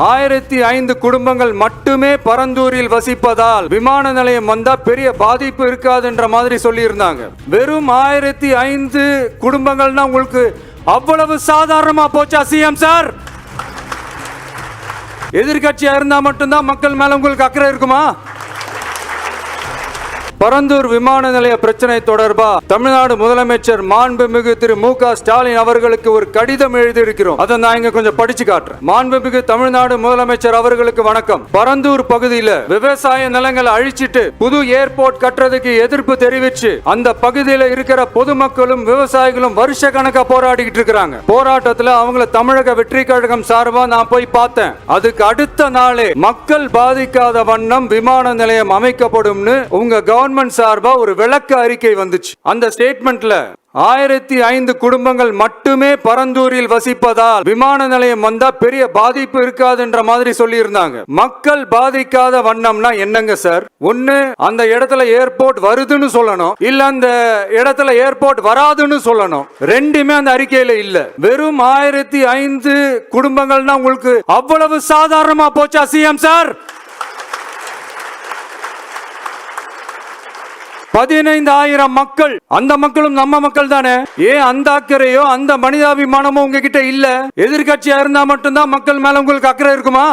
1005 குடும்பங்கள் மட்டுமே பரந்தூரில் வசிப்பதால் விமான நிலையம் வந்தா பெரிய பாதிப்பு இருக்காதுன்ற மாதிரி சொல்லி இருந்தாங்க. வெறும் 1005 குடும்பங்கள்னா உங்களுக்கு அவ்வளவு சாதாரணமா போச்சா சிஎம் சார்? எதிர்கட்சியா இருந்தா மட்டும்தான் மக்கள் மேல உங்களுக்கு அக்கறை இருக்குமா? பரந்தூர் விமான நிலைய பிரச்சனை தொடர்பா தமிழ்நாடு முதலமைச்சர் மாண்புமிகு திரு மு.க. ஸ்டாலின் அவர்களுக்கு ஒரு கடிதம் எழுதியிருக்கிறோம். அதை நான் இங்க கொஞ்சம் படிச்சு காட்டுறேன். மாண்புமிகு தமிழ்நாடு முதலமைச்சர் அவர்களுக்கு வணக்கம். பரந்தூர் பகுதியில விவசாய நிலங்களை அழிச்சிட்டு புது ஏர்போர்ட் கட்டுறதுக்கு எதிர்ப்பு தெரிவிச்சு அந்த பகுதியில இருக்கிற பொதுமக்களும் விவசாயிகளும் வருஷ கணக்கா போராடிக்கிட்டு இருக்காங்க. போராட்டத்துல அவங்கள தமிழக வெற்றி கழகம் சார்பா நான் போய் பார்த்தேன். அதுக்கு அடுத்த நாளே மக்கள் பாதிக்காத வண்ணம் விமான நிலையம் அமைக்கப்படும்னு உங்க கவர்மெண்ட் சார்பா ஒரு விளக்க அறிக்கை வந்துச்சு. அந்த ஸ்டேட்மெண்ட்ல 1005 குடும்பங்கள் மட்டுமே பரந்தூரில் வசிப்பதால் விமான நிலையம் வந்தா பெரிய பாதிப்பு இருக்காதுன்ற மாதிரி சொல்லி இருந்தாங்க. மக்கள் பாதிக்காத வண்ணம்னா என்னங்க சார்? ஒண்ணு அந்த இடத்துல ஏர்போர்ட் வருதுன்னு சொல்லணும், இல்ல அந்த இடத்துல ஏர்போர்ட் வராதுன்னு சொல்லணும். ரெண்டுமே அந்த அறிக்கையில இல்ல. வெறும் 1005 குடும்பங்கள்னா உங்களுக்கு அவ்வளவு சாதாரணமா போச்சா சிஎம் சார்? 15,000 மக்கள், அந்த மக்களும் நம்ம மக்கள் தானே. ஏன் அந்த அக்கறையோ அந்த மனிதாபிமானமோ உங்ககிட்ட இல்ல? எதிர்கட்சியா இருந்தா மட்டும்தான் மக்கள் மேல உங்களுக்கு அக்கறை இருக்குமா?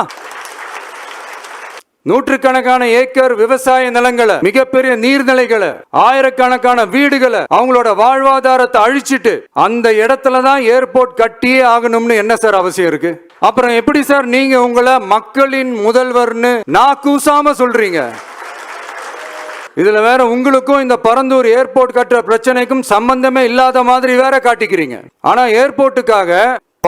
நூற்றுக்கணக்கான ஏக்கர் விவசாய நிலங்களை, மிகப்பெரிய நீர்நிலைகளை, ஆயிரக்கணக்கான வீடுகளை, அவங்களோட வாழ்வாதாரத்தை அழிச்சிட்டு அந்த இடத்துலதான் ஏர்போர்ட் கட்டியே ஆகணும்னு என்ன சார் அவசியம் இருக்கு? அப்புறம் எப்படி சார் நீங்க உங்களை மக்களின் முதல்வர்னு நான் கூசாம சொல்றீங்க? இதுல வேற உங்களுக்கும் இந்த பரந்தூர் ஏர்போர்ட் கட்டுற பிரச்சனைக்கும் சம்பந்தமே இல்லாத மாதிரி வேற காட்டிக்கிறீங்க. ஆனா ஏர்போர்ட்டுக்காக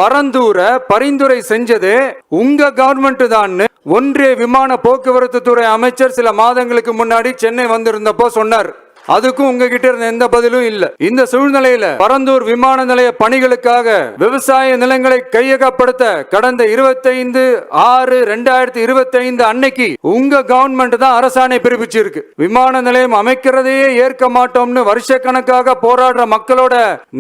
பரந்தூரை பரிந்துரை செஞ்சதே உங்க கவர்மெண்ட் தான் ஒன்றிய விமான போக்குவரத்து துறை அமைச்சர் சில மாதங்களுக்கு முன்னாடி சென்னை வந்திருந்தப்போ சொன்னார். அதுக்கும் உங்ககிட்ட இருந்த எந்த பதிலும் இல்ல. இந்த சூழ்நிலையில பரந்தூர் விமான நிலைய பணிகளுக்காக விவசாய நிலங்களை கையகப்படுத்த கடந்த 25/6/2025 அன்னைக்கு உங்க கவர்மெண்ட் தான் அரசாணை பிறப்பிச்சிருக்கு. விமான நிலையம் அமைக்கிறதையே ஏற்க மாட்டோம்னு வருஷ கணக்காக போராடுற மக்களோட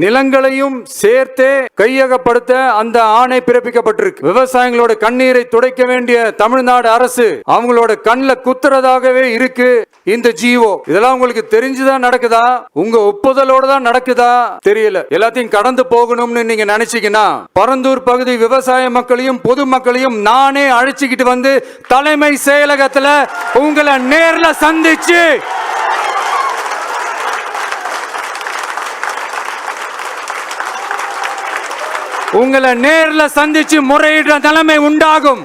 நிலங்களையும் சேர்த்தே கையகப்படுத்த அந்த ஆணை பிறப்பிக்கப்பட்டிருக்கு. விவசாயிகளோட கண்ணீரை துடைக்க வேண்டிய தமிழ்நாடு அரசு அவங்களோட கண்ணில் குத்துறதாகவே இருக்கு இந்த ஜிஓ. இதெல்லாம் உங்களுக்கு தெரிஞ்சு நடக்குதா? உங்க ஒப்புதலோட தான் நடக்குதா தெரியல. எல்லாத்தையும் கடந்து போகணும்னு நீங்க நினைச்சீங்கன்னா பரந்தூர் பகுதி விவசாய மக்களையும் பொதுமக்களையும் நானே அழைச்சிக்கிட்டு வந்து தலைமை செயலகத்துல உங்களை நேர்ல சந்திச்சு முறையிடுற நிலைமை உண்டாகும்.